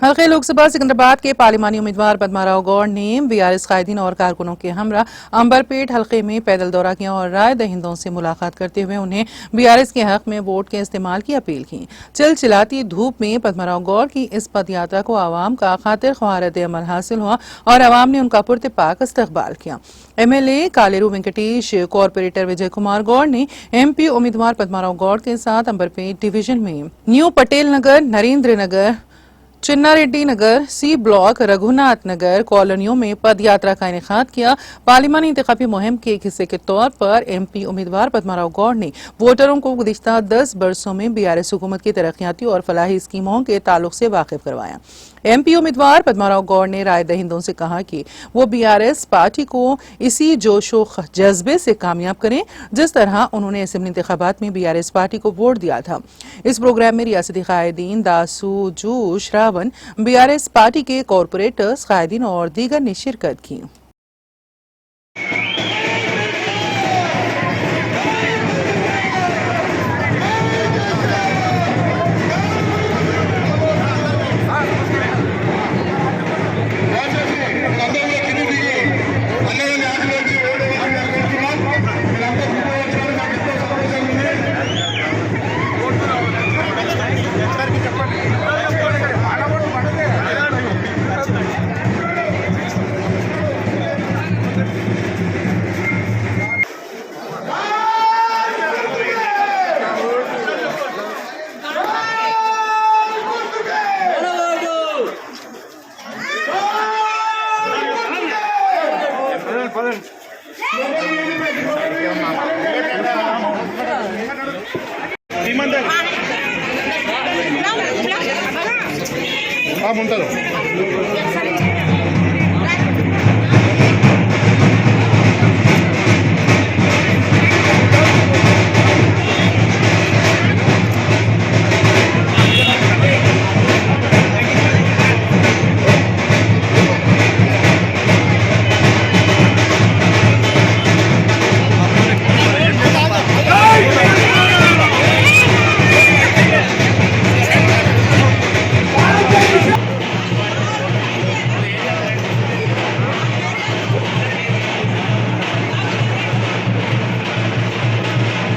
हल्के लोकसभा सिकंदराबाद के पार्लिमानी उम्मीदवार पद्माराव गौड़ ने बीआरएस कायदीन और कारकुनों के हमरा अंबरपेट हल्के में पैदल दौरा किया और राय दहिंदों से मुलाकात करते हुए उन्हें बीआरएस के हक में वोट के इस्तेमाल की अपील की। चिलचिलाती धूप में पद्माराव गौड़ की इस पद यात्रा को आवाम का खातिर ख्वारत अमल हासिल हुआ और आवाम ने उनका पुरतपाक इस्तकबाल किया। एमएलए कालेरू वेंकटेश, कॉर्पोरेटर विजय कुमार गौड़ ने एमपी उम्मीदवार पद्माराव गौड़ के साथ अंबरपेट डिवीजन में न्यू पटेल नगर, नरेंद्र नगर, चिन्नारेड्डी नगर, सी ब्लॉक, रघुनाथ नगर कॉलोनियों में पद यात्रा का इनेकाद किया। पार्लिमानी इंतखाबी मुहिम के एक हिस्से के तौर पर एमपी उम्मीदवार पद्माराव गौड़ ने वोटरों को गुज़िश्ता 10 बरसों में बीआरएस हुकूमत की तरक्याती और फलाही स्कीमों के ताल्लुक से वाकिफ करवाया। एमपी उम्मीदवार पद्माराव गौड़ ने राय दहिंदों से कहा कि वो बीआरएस पार्टी को इसी जोशो जज्बे से कामयाब करें जिस तरह उन्होंने असेंबली इंतखाबात में बीआरएस पार्टी को वोट दिया था। इस प्रोग्राम में रियासती कायदीन, Dasu, Jewish, Ravan, BRS party के कॉर्पोरेटर्स, कायदीन और दीगर ने शिरकत की। ఉంటారు